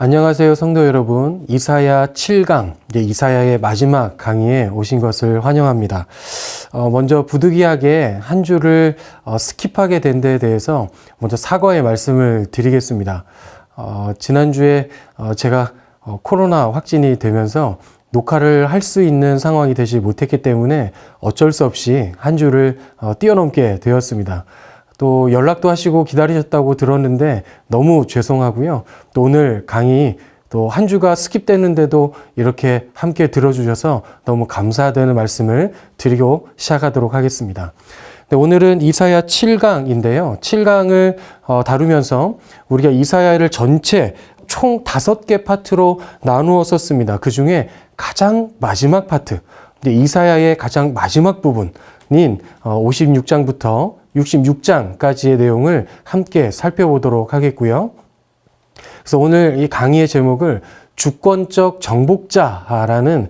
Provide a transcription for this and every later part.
안녕하세요, 성도 여러분. 이사야 7강, 이사야의 마지막 강의에 오신 것을 환영합니다. 먼저 부득이하게 한 주를 스킵하게 된 데에 대해서 먼저 사과의 말씀을 드리겠습니다. 지난주에 제가 코로나 확진이 되면서 녹화를 할 수 있는 상황이 되지 못했기 때문에 어쩔 수 없이 한 주를 뛰어넘게 되었습니다. 또 연락도 하시고 기다리셨다고 들었는데 너무 죄송하고요. 또 오늘 강의 또 한 주가 스킵됐는데도 이렇게 함께 들어주셔서 너무 감사하다는 말씀을 드리고 시작하도록 하겠습니다. 오늘은 이사야 7강인데요. 7강을 다루면서 우리가 이사야를 전체 총 5개 파트로 나누었었습니다. 그 중에 가장 마지막 파트, 이사야의 가장 마지막 부분인 56장부터 66장까지의 내용을 함께 살펴보도록 하겠고요. 그래서 오늘 이 강의의 제목을 주권적 정복자라는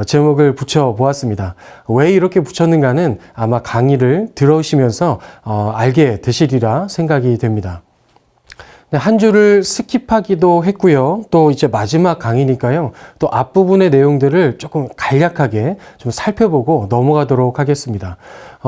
제목을 붙여보았습니다. 왜 이렇게 붙였는가는 아마 강의를 들어오시면서 알게 되시리라 생각이 됩니다. 한 주를 스킵하기도 했고요. 또 이제 마지막 강의니까요. 또 앞부분의 내용들을 조금 간략하게 좀 살펴보고 넘어가도록 하겠습니다.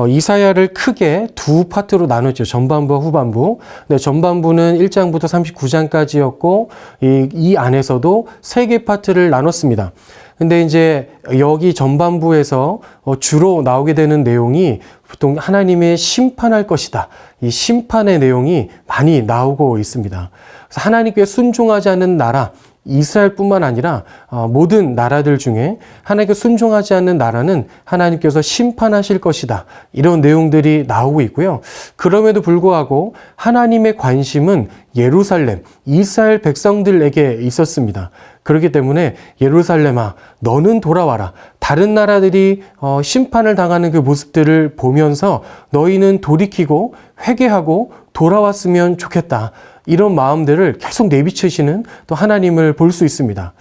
이사야를 크게 두 파트로 나눴죠. 전반부와 후반부. 네, 전반부는 1장부터 39장까지였고 이 안에서도 3개 파트를 나눴습니다. 근데 이제 여기 전반부에서 주로 나오게 되는 내용이 보통 하나님의 심판할 것이다. 이 심판의 내용이 많이 나오고 있습니다. 그래서 하나님께 순종하지 않는 나라, 이스라엘뿐만 아니라 모든 나라들 중에 하나님께 순종하지 않는 나라는 하나님께서 심판하실 것이다. 이런 내용들이 나오고 있고요. 그럼에도 불구하고 하나님의 관심은 예루살렘, 이스라엘 백성들에게 있었습니다. 그렇기 때문에 예루살렘아, 너는 돌아와라. 다른 나라들이 심판을 당하는 그 모습들을 보면서 너희는 돌이키고 회개하고 돌아왔으면 좋겠다. 이런 마음들을 계속 내비치시는 또 하나님을 볼 수 있습니다.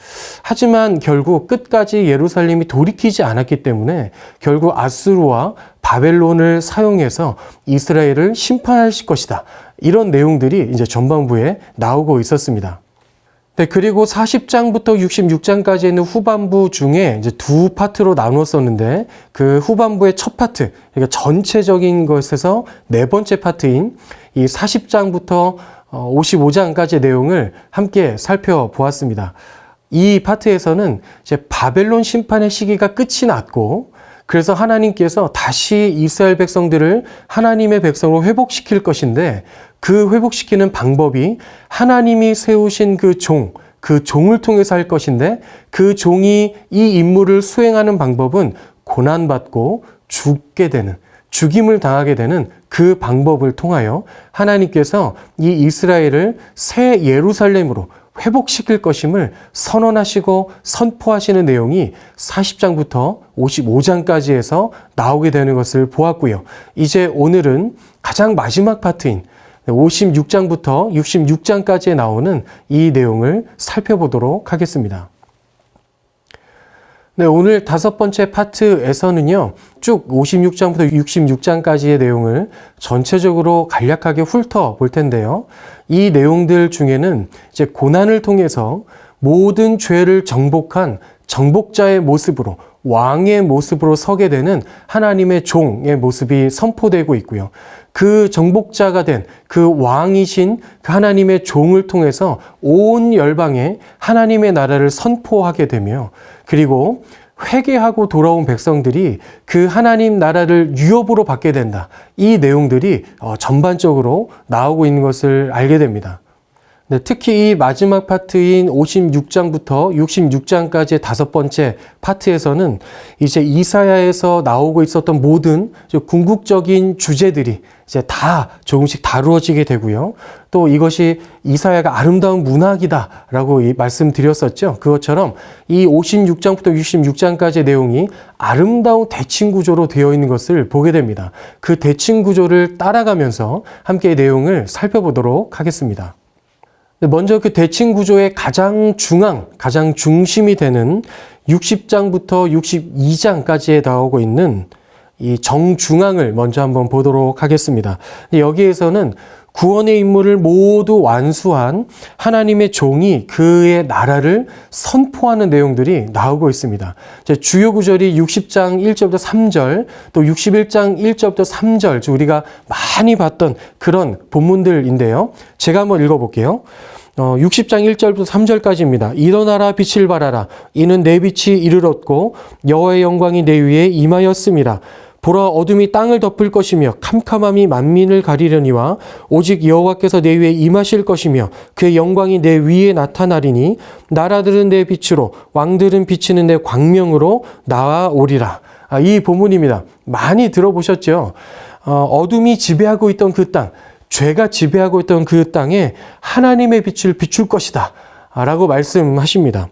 하지만 결국 끝까지 예루살렘이 돌이키지 않았기 때문에 결국 아수르와 바벨론을 사용해서 이스라엘을 심판하실 것이다. 이런 내용들이 이제 전반부에 나오고 있었습니다. 네, 그리고 40장부터 66장까지 있는 후반부 중에 이제 두 파트로 나누었었는데 그 후반부의 첫 파트, 그러니까 전체적인 것에서 네 번째 파트인 이 40장부터 55장까지의 내용을 함께 살펴보았습니다. 이 파트에서는 이제 바벨론 심판의 시기가 끝이 났고 그래서 하나님께서 다시 이스라엘 백성들을 하나님의 백성으로 회복시킬 것인데 그 회복시키는 방법이 하나님이 세우신 그 종을 통해서 할 것인데 그 종이 이 임무를 수행하는 방법은 고난받고 죽임을 당하게 되는 그 방법을 통하여 하나님께서 이 이스라엘을 새 예루살렘으로 회복시킬 것임을 선언하시고 선포하시는 내용이 40장부터 55장까지에서 나오게 되는 것을 보았고요. 이제 오늘은 가장 마지막 파트인 56장부터 66장까지에 나오는 이 내용을 살펴보도록 하겠습니다. 네, 오늘 5번째 파트에서는요, 쭉 56장부터 66장까지의 내용을 전체적으로 간략하게 훑어볼 텐데요. 이 내용들 중에는 이제 고난을 통해서 모든 죄를 정복한 정복자의 모습으로, 왕의 모습으로 서게 되는 하나님의 종의 모습이 선포되고 있고요. 그 정복자가 된 그 왕이신 그 하나님의 종을 통해서 온 열방에 하나님의 나라를 선포하게 되며 그리고 회개하고 돌아온 백성들이 그 하나님 나라를 유업으로 받게 된다. 이 내용들이 전반적으로 나오고 있는 것을 알게 됩니다. 네, 특히 이 마지막 파트인 56장부터 66장까지의 5번째 파트에서는 이제 이사야에서 나오고 있었던 모든 궁극적인 주제들이 이제 다 조금씩 다루어지게 되고요. 또 이것이 이사야가 아름다운 문학이다라고 말씀드렸었죠. 그것처럼 이 56장부터 66장까지의 내용이 아름다운 대칭 구조로 되어 있는 것을 보게 됩니다. 그 대칭 구조를 따라가면서 함께 내용을 살펴보도록 하겠습니다. 먼저 그 대칭 구조의 가장 중심이 되는 60장부터 62장까지에 나오고 있는 이 정중앙을 먼저 한번 보도록 하겠습니다. 여기에서는 구원의 임무를 모두 완수한 하나님의 종이 그의 나라를 선포하는 내용들이 나오고 있습니다. 주요 구절이 60장 1절부터 3절, 또 61장 1절부터 3절, 우리가 많이 봤던 그런 본문들인데요. 제가 한번 읽어볼게요. 60장 1절부터 3절까지입니다. 일어나라 빛을 발하라. 이는 내 빛이 이르렀고 여호와의 영광이 내 위에 임하였음이라. 보라 어둠이 땅을 덮을 것이며 캄캄함이 만민을 가리려니와 오직 여호와께서 내 위에 임하실 것이며 그의 영광이 내 위에 나타나리니 나라들은 내 빛으로 왕들은 비치는 내 광명으로 나아오리라. 이 본문입니다. 많이 들어보셨죠? 어둠이 지배하고 있던 그 땅, 죄가 지배하고 있던 그 땅에 하나님의 빛을 비출 것이다 라고 말씀하십니다.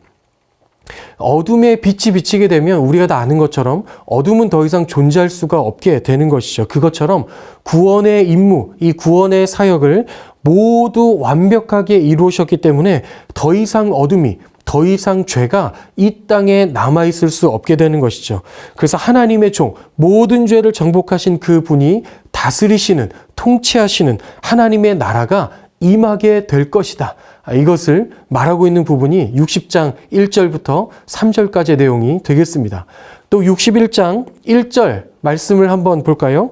어둠의 빛이 비치게 되면 우리가 다 아는 것처럼 어둠은 더 이상 존재할 수가 없게 되는 것이죠. 그것처럼 구원의 임무, 이 구원의 사역을 모두 완벽하게 이루셨기 때문에 더 이상 어둠이, 더 이상 죄가 이 땅에 남아있을 수 없게 되는 것이죠. 그래서 하나님의 종, 모든 죄를 정복하신 그 분이 다스리시는, 통치하시는 하나님의 나라가 임하게 될 것이다. 이것을 말하고 있는 부분이 60장 1절부터 3절까지의 내용이 되겠습니다. 또 61장 1절 말씀을 한번 볼까요?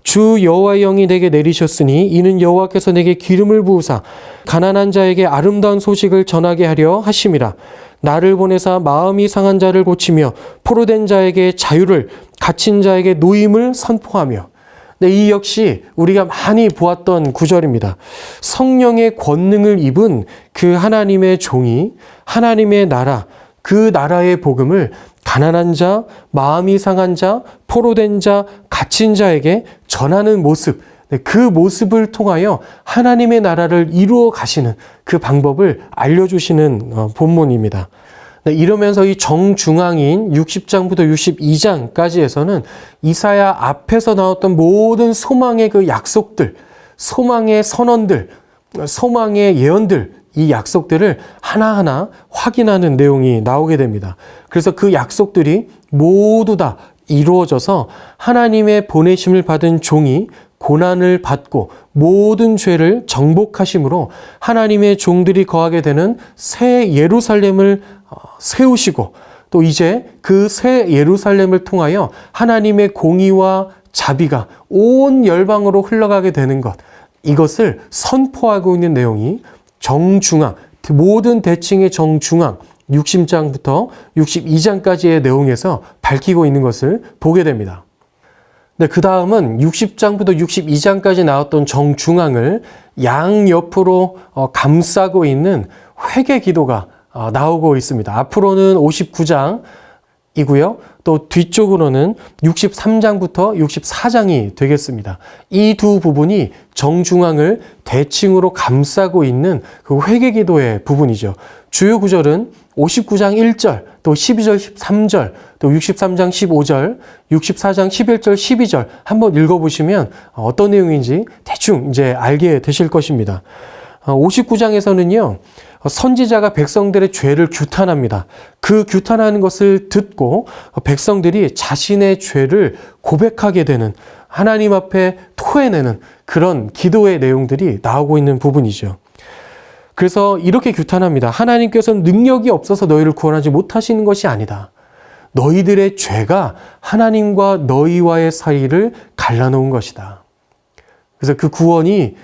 주 여호와의 영이 내게 내리셨으니 이는 여호와께서 내게 기름을 부으사 가난한 자에게 아름다운 소식을 전하게 하려 하심이라. 나를 보내사 마음이 상한 자를 고치며 포로된 자에게 자유를, 갇힌 자에게 노임을 선포하며. 네, 이 역시 우리가 많이 보았던 구절입니다. 성령의 권능을 입은 그 하나님의 종이 하나님의 나라, 그 나라의 복음을 가난한 자, 마음이 상한 자, 포로된 자, 갇힌 자에게 전하는 모습, 그 모습을 통하여 하나님의 나라를 이루어 가시는 그 방법을 알려주시는 본문입니다. 이러면서 이 정중앙인 60장부터 62장까지에서는 이사야 앞에서 나왔던 모든 소망의 그 약속들, 소망의 선언들, 소망의 예언들, 이 약속들을 하나하나 확인하는 내용이 나오게 됩니다. 그래서 그 약속들이 모두 다 이루어져서 하나님의 보내심을 받은 종이 고난을 받고 모든 죄를 정복하심으로 하나님의 종들이 거하게 되는 새 예루살렘을 세우시고 또 이제 그 새 예루살렘을 통하여 하나님의 공의와 자비가 온 열방으로 흘러가게 되는 것, 이것을 선포하고 있는 내용이 정중앙, 모든 대칭의 정중앙 60장부터 62장까지의 내용에서 밝히고 있는 것을 보게 됩니다. 네, 그 다음은 60장부터 62장까지 나왔던 정중앙을 양옆으로 감싸고 있는 회개 기도가 나오고 있습니다. 앞으로는 59장이고요. 또 뒤쪽으로는 63장부터 64장이 되겠습니다. 이 두 부분이 정중앙을 대칭으로 감싸고 있는 그 회개 기도의 부분이죠. 주요 구절은 59장 1절, 또 12절, 13절, 또 63장 15절, 64장 11절, 12절 한번 읽어보시면 어떤 내용인지 대충 이제 알게 되실 것입니다. 59장에서는요, 선지자가 백성들의 죄를 규탄합니다. 그 규탄하는 것을 듣고 백성들이 자신의 죄를 고백하게 되는, 하나님 앞에 토해내는 그런 기도의 내용들이 나오고 있는 부분이죠. 그래서 이렇게 규탄합니다. 하나님께서는 능력이 없어서 너희를 구원하지 못하시는 것이 아니다. 너희들의 죄가 하나님과 너희와의 사이를 갈라놓은 것이다. 그래서 그 구원이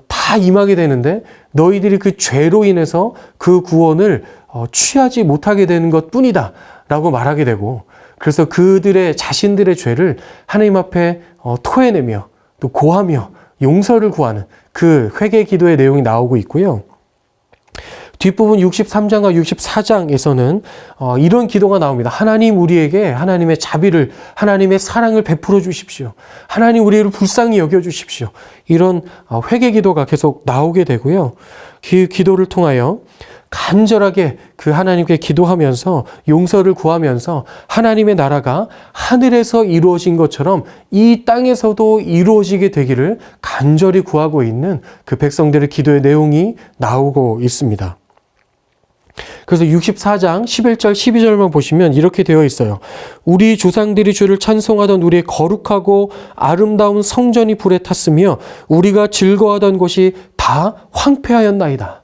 다 임하게 되는데 너희들이 그 죄로 인해서 그 구원을 취하지 못하게 되는 것 뿐이다 라고 말하게 되고, 그래서 그들의 자신들의 죄를 하나님 앞에 토해내며 또 고하며 용서를 구하는 그 회개 기도의 내용이 나오고 있고요. 뒷부분 63장과 64장에서는 이런 기도가 나옵니다. 하나님, 우리에게 하나님의 자비를, 하나님의 사랑을 베풀어 주십시오. 하나님, 우리를 불쌍히 여겨 주십시오. 이런 회개 기도가 계속 나오게 되고요. 그 기도를 통하여 간절하게 그 하나님께 기도하면서 용서를 구하면서 하나님의 나라가 하늘에서 이루어진 것처럼 이 땅에서도 이루어지게 되기를 간절히 구하고 있는 그 백성들의 기도의 내용이 나오고 있습니다. 그래서 64장 11절 12절만 보시면 이렇게 되어 있어요. 우리 조상들이 주를 찬송하던 우리의 거룩하고 아름다운 성전이 불에 탔으며 우리가 즐거워하던 곳이 다 황폐하였나이다.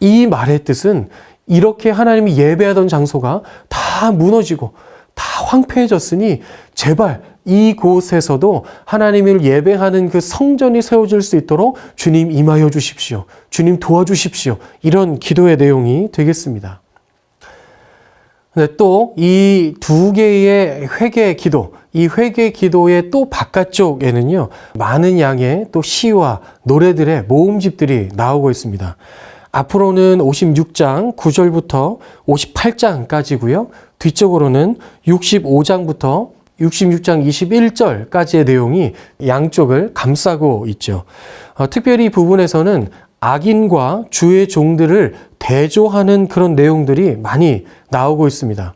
이 말의 뜻은 이렇게 하나님이 예배하던 장소가 다 무너지고 다 황폐해졌으니 제발 이곳에서도 하나님을 예배하는 그 성전이 세워질 수 있도록 주님 임하여 주십시오. 주님 도와주십시오. 이런 기도의 내용이 되겠습니다. 또 이 두 개의 회개 기도, 이 회개 기도의 또 바깥쪽에는요, 많은 양의 또 시와 노래들의 모음집들이 나오고 있습니다. 앞으로는 56장 9절부터 58장까지고요. 뒤쪽으로는 65장부터 66장 21절까지의 내용이 양쪽을 감싸고 있죠. 특별히 이 부분에서는 악인과 주의 종들을 대조하는 그런 내용들이 많이 나오고 있습니다.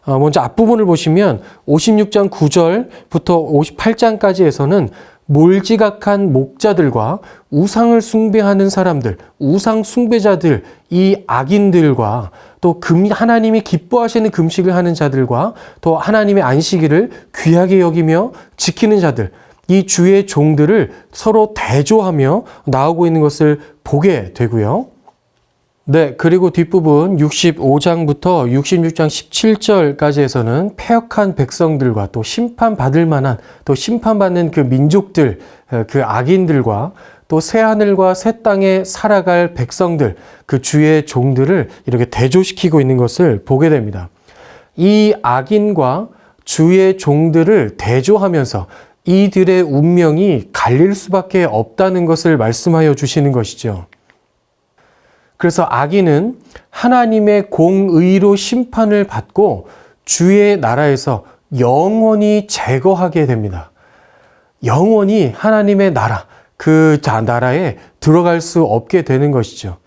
먼저 앞부분을 보시면 56장 9절부터 58장까지에서는 몰지각한 목자들과 우상을 숭배하는 사람들, 우상 숭배자들, 이 악인들과 또 하나님이 기뻐하시는 금식을 하는 자들과 또 하나님의 안식일을 귀하게 여기며 지키는 자들, 이 주의 종들을 서로 대조하며 나오고 있는 것을 보게 되고요. 네, 그리고 뒷부분 65장부터 66장 17절까지에서는 패역한 백성들과 또 심판받을 만한 또 심판받는 그 민족들, 그 악인들과 또 새하늘과 새 땅에 살아갈 백성들, 그 주의 종들을 이렇게 대조시키고 있는 것을 보게 됩니다. 이 악인과 주의 종들을 대조하면서 이들의 운명이 갈릴 수밖에 없다는 것을 말씀하여 주시는 것이죠. 그래서 악인은 하나님의 공의로 심판을 받고 주의 나라에서 영원히 제거하게 됩니다. 영원히 하나님의 나라, 그 나라에 들어갈 수 없게 되는 것이죠.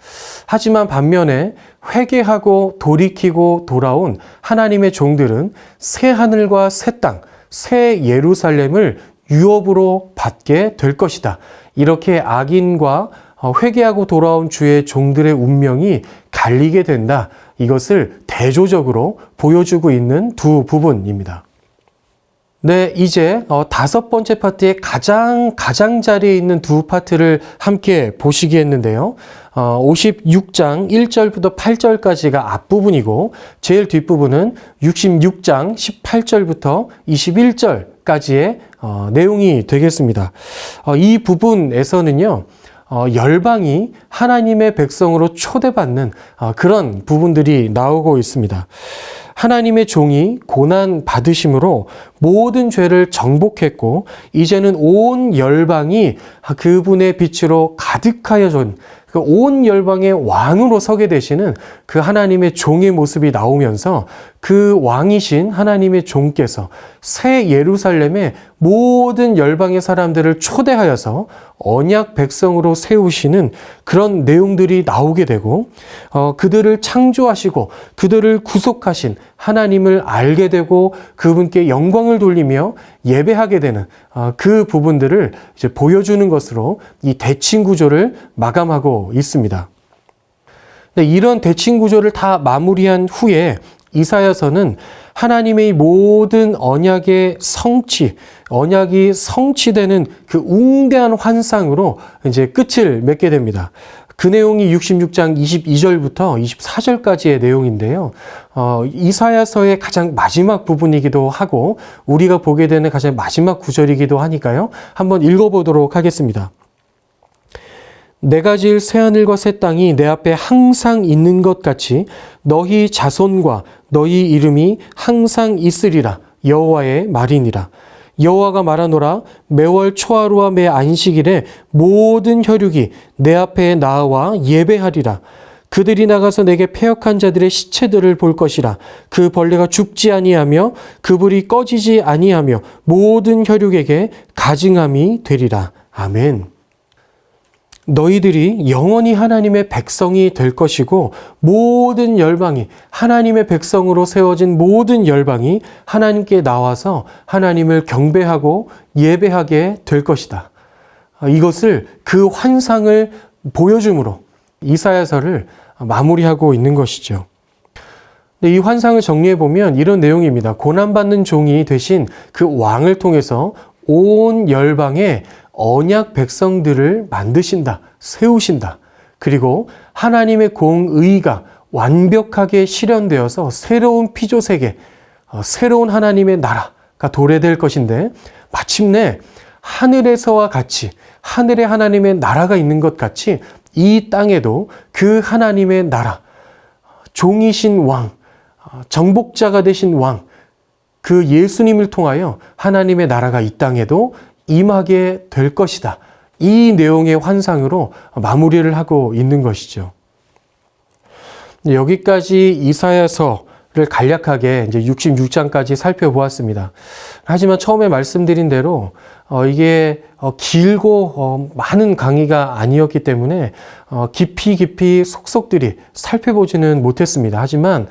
하지만 반면에 회개하고 돌이키고 돌아온 하나님의 종들은 새 하늘과 새 땅, 새 예루살렘을 유업으로 받게 될 것이다. 이렇게 악인과 회개하고 돌아온 주의 종들의 운명이 갈리게 된다. 이것을 대조적으로 보여주고 있는 두 부분입니다. 네, 이제 다섯 번째 파트의 가장자리에 있는 두 파트를 함께 보시겠는데요. 56장 1절부터 8절까지가 앞부분이고 제일 뒷부분은 66장 18절부터 21절까지의 내용이 되겠습니다. 이 부분에서는요. 열방이 하나님의 백성으로 초대받는 그런 부분들이 나오고 있습니다. 하나님의 종이 고난 받으심으로 모든 죄를 정복했고 이제는 온 열방이 그분의 빛으로 가득하여 준 그 온 열방의 왕으로 서게 되시는 그 하나님의 종의 모습이 나오면서 그 왕이신 하나님의 종께서 새 예루살렘에 모든 열방의 사람들을 초대하여서 언약 백성으로 세우시는 그런 내용들이 나오게 되고 그들을 창조하시고 그들을 구속하신 하나님을 알게 되고 그분께 영광을 돌리며 예배하게 되는 그 부분들을 이제 보여주는 것으로 이 대칭 구조를 마감하고 있습니다. 이런 대칭 구조를 다 마무리한 후에 이사야서는 하나님의 모든 언약의 성취, 언약이 성취되는 그 웅대한 환상으로 이제 끝을 맺게 됩니다. 그 내용이 66장 22절부터 24절까지의 내용인데요. 이사야서의 가장 마지막 부분이기도 하고 우리가 보게 되는 가장 마지막 구절이기도 하니까요. 한번 읽어보도록 하겠습니다. 내가 지을 새하늘과 새 땅이 내 앞에 항상 있는 것 같이 너희 자손과 너희 이름이 항상 있으리라. 여호와의 말이니라. 여호와가 말하노라. 매월 초하루와 매 안식일에 모든 혈육이 내 앞에 나와 예배하리라. 그들이 나가서 내게 패역한 자들의 시체들을 볼 것이라. 그 벌레가 죽지 아니하며 그 불이 꺼지지 아니하며 모든 혈육에게 가증함이 되리라. 아멘. 너희들이 영원히 하나님의 백성이 될 것이고 모든 열방이 하나님의 백성으로 세워진 모든 열방이 하나님께 나와서 하나님을 경배하고 예배하게 될 것이다. 이것을 그 환상을 보여줌으로 이사야서를 마무리하고 있는 것이죠. 이 환상을 정리해 보면 이런 내용입니다. 고난받는 종이 되신 그 왕을 통해서 온 열방의 언약 백성들을 만드신다, 세우신다. 그리고 하나님의 공의가 완벽하게 실현되어서 새로운 피조세계, 새로운 하나님의 나라가 도래될 것인데, 마침내 하늘에서와 같이 하늘에 하나님의 나라가 있는 것 같이 이 땅에도 그 하나님의 나라, 종이신 왕, 정복자가 되신 왕, 그 예수님을 통하여 하나님의 나라가 이 땅에도 임하게 될 것이다. 이 내용의 환상으로 마무리를 하고 있는 것이죠. 여기까지 이사야서를 간략하게 이제 66장까지 살펴보았습니다. 하지만 처음에 말씀드린 대로 이게 길고 많은 강의가 아니었기 때문에 깊이 속속들이 살펴보지는 못했습니다. 하지만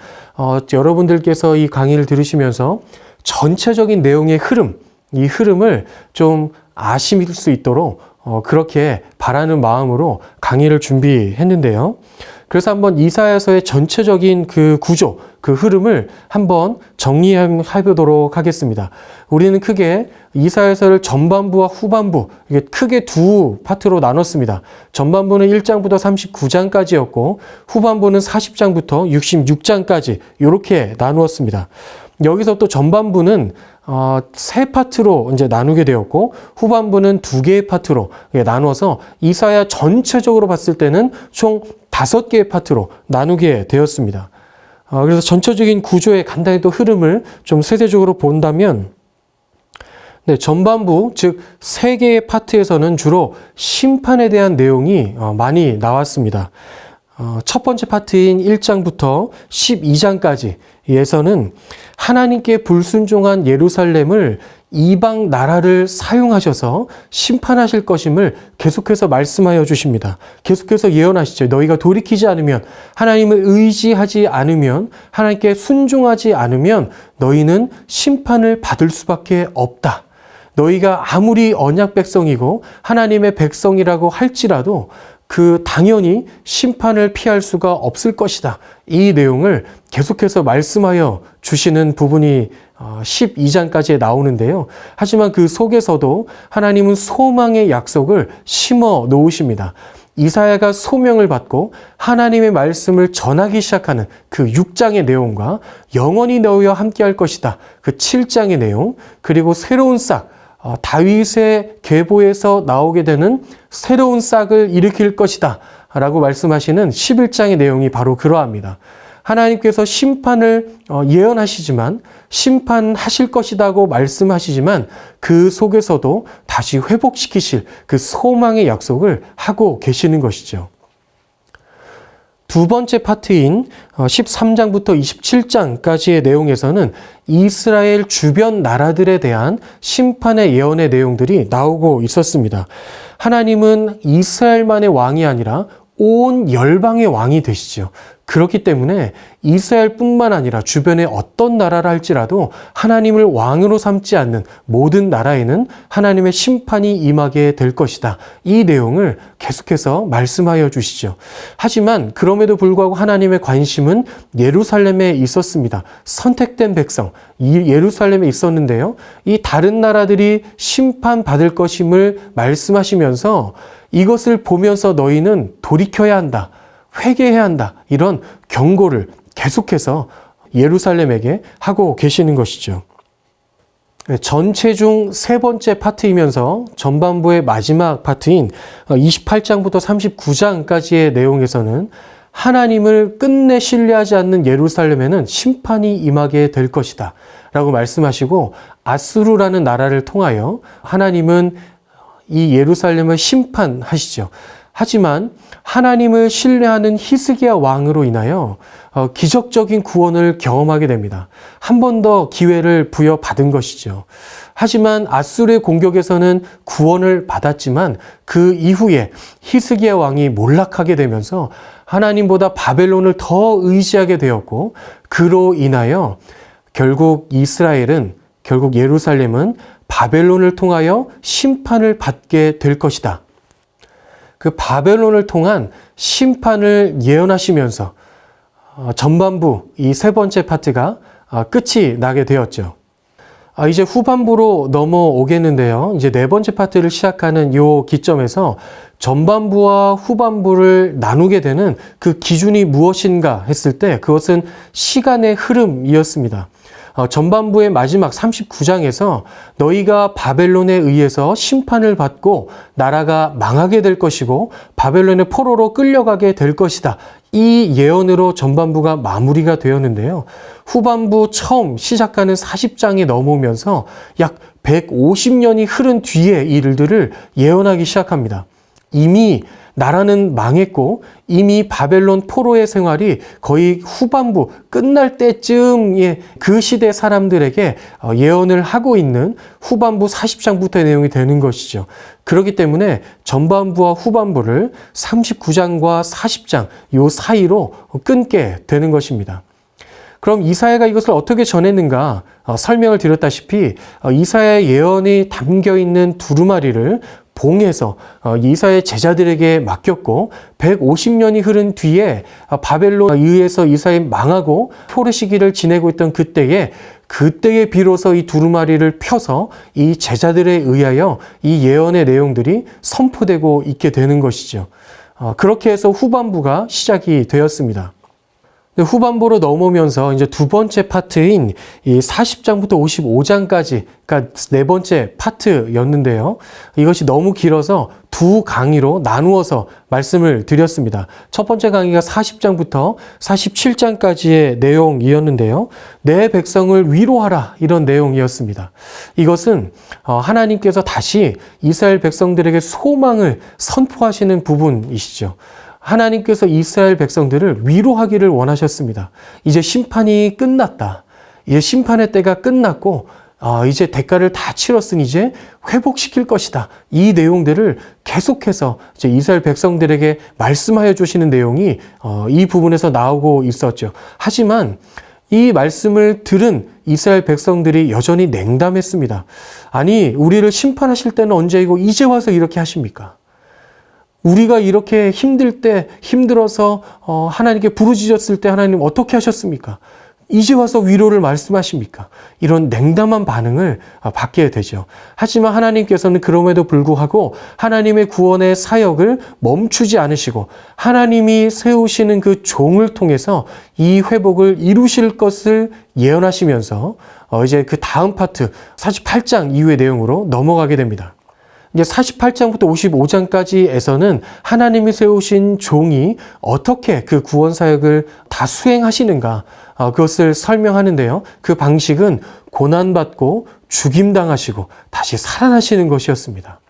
여러분들께서 이 강의를 들으시면서 전체적인 내용의 흐름, 이 흐름을 좀 아실 수 있도록 그렇게 바라는 마음으로 강의를 준비했는데요. 그래서 한번 이사야서의 전체적인 그 구조, 그 흐름을 한번 정리해 보도록 하겠습니다. 우리는 크게 이사야서를 전반부와 후반부, 이게 크게 두 파트로 나눴습니다. 전반부는 1장부터 39장까지였고 후반부는 40장부터 66장까지 이렇게 나누었습니다. 여기서 또 전반부는 세 파트로 이제 나누게 되었고 후반부는 두 개의 파트로 나눠서 이사야 전체적으로 봤을 때는 총 5개의 파트로 나누게 되었습니다. 그래서 전체적인 구조의 간단히 또 흐름을 좀 세세적으로 본다면, 전반부, 즉 3개의 파트에서는 주로 심판에 대한 내용이 많이 나왔습니다. 첫 번째 파트인 1장부터 12장까지에서는 하나님께 불순종한 예루살렘을 이방 나라를 사용하셔서 심판하실 것임을 계속해서 말씀하여 주십니다. 계속해서 예언하시죠. 너희가 돌이키지 않으면, 하나님을 의지하지 않으면, 하나님께 순종하지 않으면 너희는 심판을 받을 수밖에 없다. 너희가 아무리 언약 백성이고 하나님의 백성이라고 할지라도 당연히 심판을 피할 수가 없을 것이다. 이 내용을 계속해서 말씀하여 주시는 부분이 12장까지 나오는데요. 하지만 그 속에서도 하나님은 소망의 약속을 심어 놓으십니다. 이사야가 소명을 받고 하나님의 말씀을 전하기 시작하는 그 6장의 내용과 영원히 너희와 함께할 것이다. 그 7장의 내용, 그리고 새로운 싹, 다윗의 계보에서 나오게 되는 새로운 싹을 일으킬 것이다 라고 말씀하시는 11장의 내용이 바로 그러합니다. 하나님께서 심판을 예언하시지만, 심판하실 것이라고 말씀하시지만 그 속에서도 다시 회복시키실 그 소망의 약속을 하고 계시는 것이죠. 두 번째 파트인 13장부터 27장까지의 내용에서는 이스라엘 주변 나라들에 대한 심판의 예언의 내용들이 나오고 있었습니다. 하나님은 이스라엘만의 왕이 아니라 온 열방의 왕이 되시죠. 그렇기 때문에 이스라엘뿐만 아니라 주변의 어떤 나라라 할지라도 하나님을 왕으로 삼지 않는 모든 나라에는 하나님의 심판이 임하게 될 것이다. 이 내용을 계속해서 말씀하여 주시죠. 하지만 그럼에도 불구하고 하나님의 관심은 예루살렘에 있었습니다. 선택된 백성, 이 예루살렘에 있었는데요. 이 다른 나라들이 심판받을 것임을 말씀하시면서 이것을 보면서 너희는 돌이켜야 한다. 회개해야 한다. 이런 경고를 계속해서 예루살렘에게 하고 계시는 것이죠. 전체 중 세 번째 파트이면서 전반부의 마지막 파트인 28장부터 39장까지의 내용에서는 하나님을 끝내 신뢰하지 않는 예루살렘에는 심판이 임하게 될 것이다 라고 말씀하시고, 아수르라는 나라를 통하여 하나님은 이 예루살렘을 심판하시죠. 하지만 하나님을 신뢰하는 히스기야 왕으로 인하여 기적적인 구원을 경험하게 됩니다. 한 번 더 기회를 부여받은 것이죠. 하지만 아수르의 공격에서는 구원을 받았지만 그 이후에 히스기야 왕이 몰락하게 되면서 하나님보다 바벨론을 더 의지하게 되었고, 그로 인하여 결국 예루살렘은 바벨론을 통하여 심판을 받게 될 것이다. 그 바벨론을 통한 심판을 예언하시면서 전반부 이 세 번째 파트가 끝이 나게 되었죠. 이제 후반부로 넘어오겠는데요. 이제 네 번째 파트를 시작하는 요 기점에서 전반부와 후반부를 나누게 되는 그 기준이 무엇인가 했을 때 그것은 시간의 흐름이었습니다. 전반부의 마지막 39장에서 너희가 바벨론에 의해서 심판을 받고 나라가 망하게 될 것이고 바벨론의 포로로 끌려가게 될 것이다. 이 예언으로 전반부가 마무리가 되었는데요. 후반부 처음 시작하는 40장에 넘어오면서 약 150년이 흐른 뒤의 일들을 예언하기 시작합니다. 이미 나라는 망했고 이미 바벨론 포로의 생활이 거의 후반부 끝날 때쯤에 그 시대 사람들에게 예언을 하고 있는 후반부 40장부터의 내용이 되는 것이죠. 그렇기 때문에 전반부와 후반부를 39장과 40장 요 사이로 끊게 되는 것입니다. 그럼 이사야가 이것을 어떻게 전했는가 설명을 드렸다시피 이사야의 예언이 담겨있는 두루마리를 봉해서 이사야의 제자들에게 맡겼고 150년이 흐른 뒤에 바벨론에 의해서 이스라엘이 망하고 포로 시기를 지내고 있던 그때에 비로소 이 두루마리를 펴서 이 제자들에 의하여 이 예언의 내용들이 선포되고 있게 되는 것이죠. 그렇게 해서 후반부가 시작이 되었습니다. 후반부로 넘어오면서 이제 두 번째 파트인 이 40장부터 55장까지, 그러니까 네 번째 파트였는데요. 이것이 너무 길어서 두 강의로 나누어서 말씀을 드렸습니다. 첫 번째 강의가 40장부터 47장까지의 내용이었는데요. 내 백성을 위로하라 이런 내용이었습니다. 이것은 하나님께서 다시 이스라엘 백성들에게 소망을 선포하시는 부분이시죠. 하나님께서 이스라엘 백성들을 위로하기를 원하셨습니다. 이제 심판이 끝났다. 이제 심판의 때가 끝났고 이제 대가를 다 치렀으니 이제 회복시킬 것이다. 이 내용들을 계속해서 이제 이스라엘 백성들에게 말씀하여 주시는 내용이 이 부분에서 나오고 있었죠. 하지만 이 말씀을 들은 이스라엘 백성들이 여전히 냉담했습니다. 아니, 우리를 심판하실 때는 언제이고 이제 와서 이렇게 하십니까? 우리가 이렇게 힘들 때, 힘들어서 하나님께 부르짖었을 때 하나님 어떻게 하셨습니까? 이제 와서 위로를 말씀하십니까? 이런 냉담한 반응을 받게 되죠. 하지만 하나님께서는 그럼에도 불구하고 하나님의 구원의 사역을 멈추지 않으시고 하나님이 세우시는 그 종을 통해서 이 회복을 이루실 것을 예언하시면서 이제 그 다음 파트 48장 이후의 내용으로 넘어가게 됩니다. 이제 48장부터 55장까지에서는 하나님이 세우신 종이 어떻게 그 구원 사역을 다 수행하시는가 그것을 설명하는데요. 그 방식은 고난받고 죽임당하시고 다시 살아나시는 것이었습니다.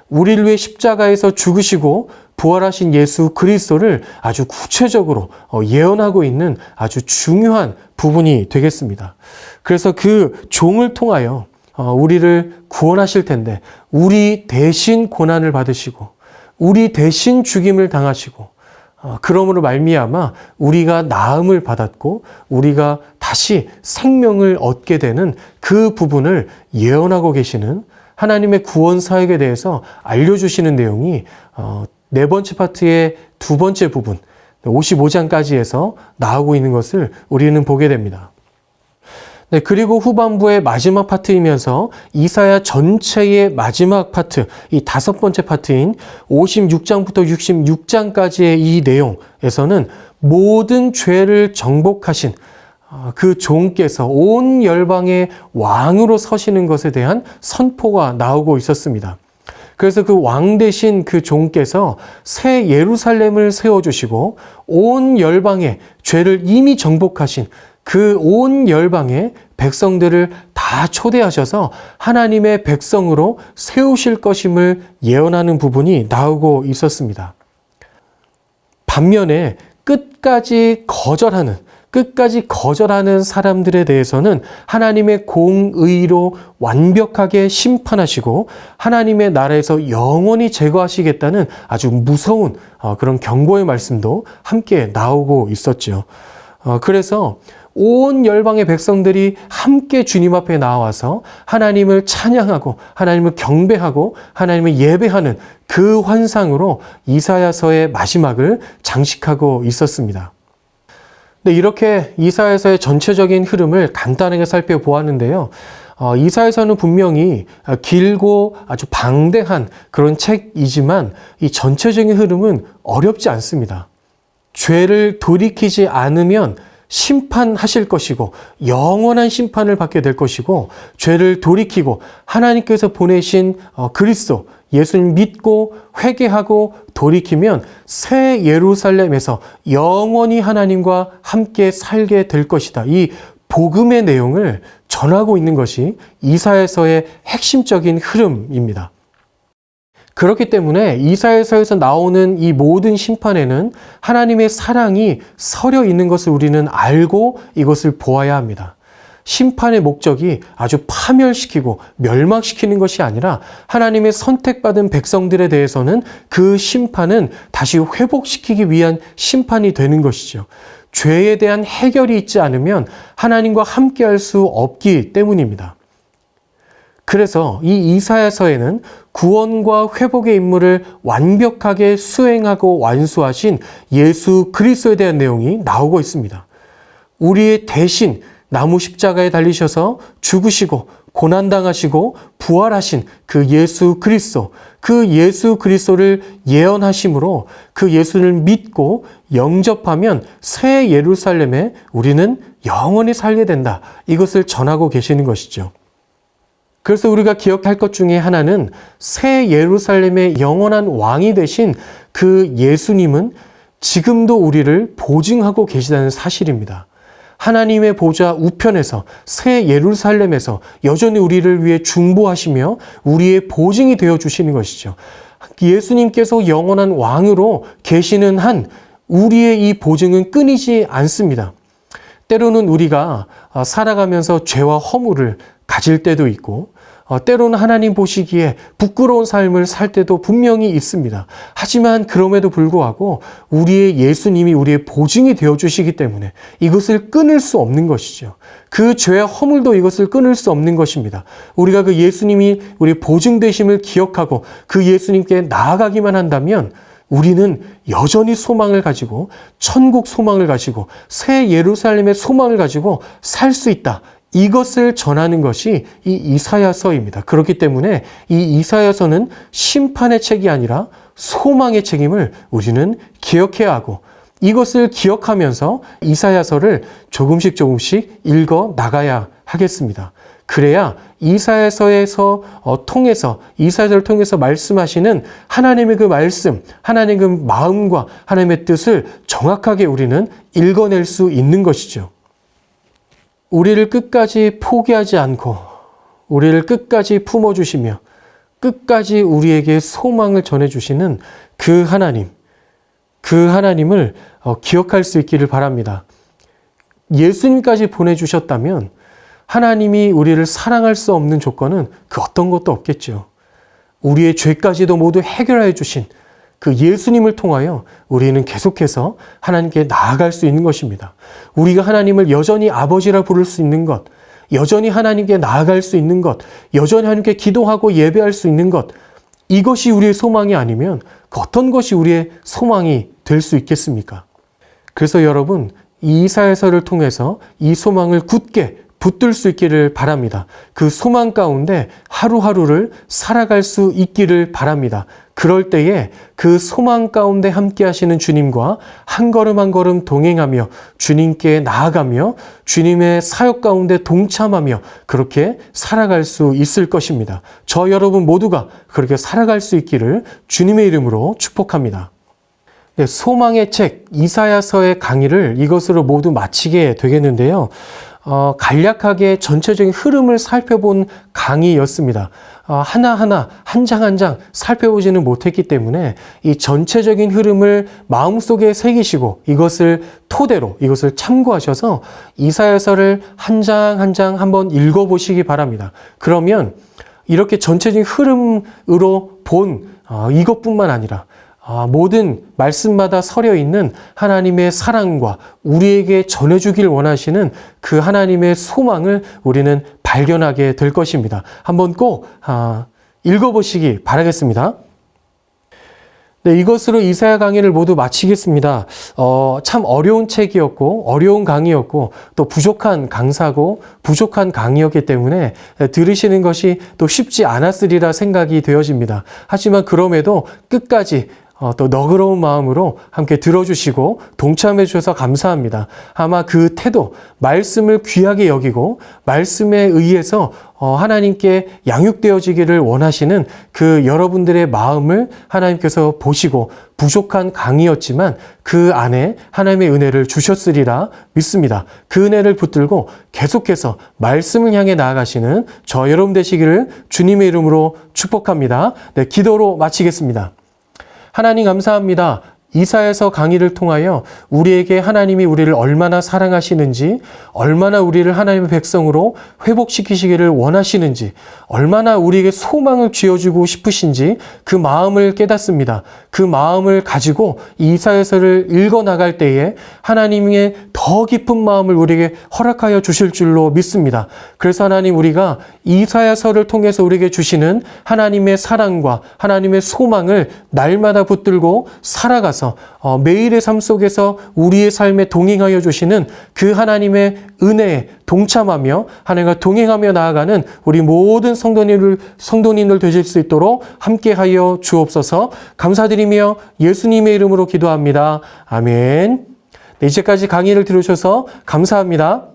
우리를 위해 십자가에서 죽으시고 부활하신 예수 그리스도를 아주 구체적으로 예언하고 있는 아주 중요한 부분이 되겠습니다. 그래서 그 종을 통하여 우리를 구원하실 텐데 우리 대신 고난을 받으시고 우리 대신 죽임을 당하시고 그러므로 말미암아 우리가 나음을 받았고 우리가 다시 생명을 얻게 되는 그 부분을 예언하고 계시는 하나님의 구원 사역에 대해서 알려주시는 내용이 네 번째 파트의 두 번째 부분 55장까지에서 나오고 있는 것을 우리는 보게 됩니다. 네, 그리고 후반부의 마지막 파트이면서 이사야 전체의 마지막 파트, 이 다섯 번째 파트인 56장부터 66장까지의 이 내용에서는 모든 죄를 정복하신 그 종께서 온 열방의 왕으로 서시는 것에 대한 선포가 나오고 있었습니다. 그래서 그 왕 대신 그 종께서 새 예루살렘을 세워주시고 온 열방의 죄를 이미 정복하신 그 온 열방의 백성들을 다 초대하셔서 하나님의 백성으로 세우실 것임을 예언하는 부분이 나오고 있었습니다. 반면에 끝까지 거절하는 사람들에 대해서는 하나님의 공의로 완벽하게 심판하시고 하나님의 나라에서 영원히 제거하시겠다는 아주 무서운 그런 경고의 말씀도 함께 나오고 있었죠. 그래서 온 열방의 백성들이 함께 주님 앞에 나와서 하나님을 찬양하고 하나님을 경배하고 하나님을 예배하는 그 환상으로 이사야서의 마지막을 장식하고 있었습니다. 네, 이렇게 이사야서의 전체적인 흐름을 간단하게 살펴보았는데요. 이사야서는 분명히 길고 아주 방대한 그런 책이지만 이 전체적인 흐름은 어렵지 않습니다. 죄를 돌이키지 않으면 심판하실 것이고 영원한 심판을 받게 될 것이고, 죄를 돌이키고 하나님께서 보내신 그리스도 예수님 믿고 회개하고 돌이키면 새 예루살렘에서 영원히 하나님과 함께 살게 될 것이다. 이 복음의 내용을 전하고 있는 것이 이사야서의 핵심적인 흐름입니다. 그렇기 때문에 이사야서에서 나오는 이 모든 심판에는 하나님의 사랑이 서려 있는 것을 우리는 알고 이것을 보아야 합니다. 심판의 목적이 아주 파멸시키고 멸망시키는 것이 아니라 하나님의 선택받은 백성들에 대해서는 그 심판은 다시 회복시키기 위한 심판이 되는 것이죠. 죄에 대한 해결이 있지 않으면 하나님과 함께할 수 없기 때문입니다. 그래서 이 이사야서에는 구원과 회복의 임무를 완벽하게 수행하고 완수하신 예수 그리스도에 대한 내용이 나오고 있습니다. 우리의 대신 나무 십자가에 달리셔서 죽으시고 고난당하시고 부활하신 그 예수 그리스도, 그 예수 그리스도를 예언하심으로 그 예수를 믿고 영접하면 새 예루살렘에 우리는 영원히 살게 된다. 이것을 전하고 계시는 것이죠. 그래서 우리가 기억할 것 중에 하나는 새 예루살렘의 영원한 왕이 되신 그 예수님은 지금도 우리를 보증하고 계시다는 사실입니다. 하나님의 보좌 우편에서 새 예루살렘에서 여전히 우리를 위해 중보하시며 우리의 보증이 되어 주시는 것이죠. 예수님께서 영원한 왕으로 계시는 한 우리의 이 보증은 끊이지 않습니다. 때로는 우리가 살아가면서 죄와 허물을 가질 때도 있고, 때로는 하나님 보시기에 부끄러운 삶을 살 때도 분명히 있습니다. 하지만 그럼에도 불구하고 우리의 예수님이 우리의 보증이 되어주시기 때문에 이것을 끊을 수 없는 것이죠. 그 죄와 허물도 이것을 끊을 수 없는 것입니다. 우리가 그 예수님이 우리 보증 되심을 기억하고 그 예수님께 나아가기만 한다면 우리는 여전히 소망을 가지고, 천국 소망을 가지고, 새 예루살렘의 소망을 가지고 살 수 있다. 이것을 전하는 것이 이 이사야서입니다. 그렇기 때문에 이 이사야서는 심판의 책이 아니라 소망의 책임을 우리는 기억해야 하고, 이것을 기억하면서 이사야서를 조금씩 읽어 나가야 하겠습니다. 그래야 이사야서를 통해서 말씀하시는 하나님의 그 말씀, 하나님의 그 마음과 하나님의 뜻을 정확하게 우리는 읽어낼 수 있는 것이죠. 우리를 끝까지 포기하지 않고 우리를 끝까지 품어주시며 끝까지 우리에게 소망을 전해주시는 그 하나님을 기억할 수 있기를 바랍니다. 예수님까지 보내주셨다면 하나님이 우리를 사랑할 수 없는 조건은 그 어떤 것도 없겠죠. 우리의 죄까지도 모두 해결해 주신 그 예수님을 통하여 우리는 계속해서 하나님께 나아갈 수 있는 것입니다. 우리가 하나님을 여전히 아버지라 부를 수 있는 것, 여전히 하나님께 나아갈 수 있는 것, 여전히 하나님께 기도하고 예배할 수 있는 것, 이것이 우리의 소망이 아니면 그 어떤 것이 우리의 소망이 될 수 있겠습니까? 그래서 여러분, 이 이사야서를 통해서 이 소망을 굳게 붙들 수 있기를 바랍니다. 그 소망 가운데 하루하루를 살아갈 수 있기를 바랍니다. 그럴 때에 그 소망 가운데 함께 하시는 주님과 한 걸음 한 걸음 동행하며 주님께 나아가며 주님의 사역 가운데 동참하며 그렇게 살아갈 수 있을 것입니다. 저 여러분 모두가 그렇게 살아갈 수 있기를 주님의 이름으로 축복합니다. 네, 소망의 책 이사야서의 강의를 이것으로 모두 마치게 되겠는데요. 간략하게 전체적인 흐름을 살펴본 강의였습니다. 하나하나 한 장 한 장 살펴보지는 못했기 때문에 이 전체적인 흐름을 마음속에 새기시고 이것을 토대로 이것을 참고하셔서 이사야서를 한 장 한 장 한번 읽어보시기 바랍니다. 그러면 이렇게 전체적인 흐름으로 본 이것뿐만 아니라 모든 말씀마다 서려 있는 하나님의 사랑과 우리에게 전해주길 원하시는 그 하나님의 소망을 우리는 발견하게 될 것입니다. 한번 꼭 읽어보시기 바라겠습니다. 네, 이것으로 이사야 강의를 모두 마치겠습니다. 참 어려운 책이었고 어려운 강의였고 또 부족한 강사고 부족한 강의였기 때문에 들으시는 것이 또 쉽지 않았으리라 생각이 되어집니다. 하지만 그럼에도 끝까지 또 너그러운 마음으로 함께 들어주시고 동참해 주셔서 감사합니다. 아마 그 태도, 말씀을 귀하게 여기고 말씀에 의해서 하나님께 양육되어지기를 원하시는 그 여러분들의 마음을 하나님께서 보시고 부족한 강의였지만 그 안에 하나님의 은혜를 주셨으리라 믿습니다. 그 은혜를 붙들고 계속해서 말씀을 향해 나아가시는 저 여러분 되시기를 주님의 이름으로 축복합니다. 네, 기도로 마치겠습니다. 하나님 감사합니다. 이사야서 강의를 통하여 우리에게 하나님이 우리를 얼마나 사랑하시는지, 얼마나 우리를 하나님의 백성으로 회복시키시기를 원하시는지, 얼마나 우리에게 소망을 쥐어주고 싶으신지 그 마음을 깨닫습니다. 그 마음을 가지고 이사야서를 읽어나갈 때에 하나님의 더 깊은 마음을 우리에게 허락하여 주실 줄로 믿습니다. 그래서 하나님, 우리가 이사야서를 통해서 우리에게 주시는 하나님의 사랑과 하나님의 소망을 날마다 붙들고 살아가서 매일의 삶 속에서 우리의 삶에 동행하여 주시는 그 하나님의 은혜에 동참하며 하나님과 동행하며 나아가는 우리 모든 성도님들 되실 수 있도록 함께하여 주옵소서. 감사드리며 예수님의 이름으로 기도합니다. 아멘. 네, 이제까지 강의를 들으셔서 감사합니다.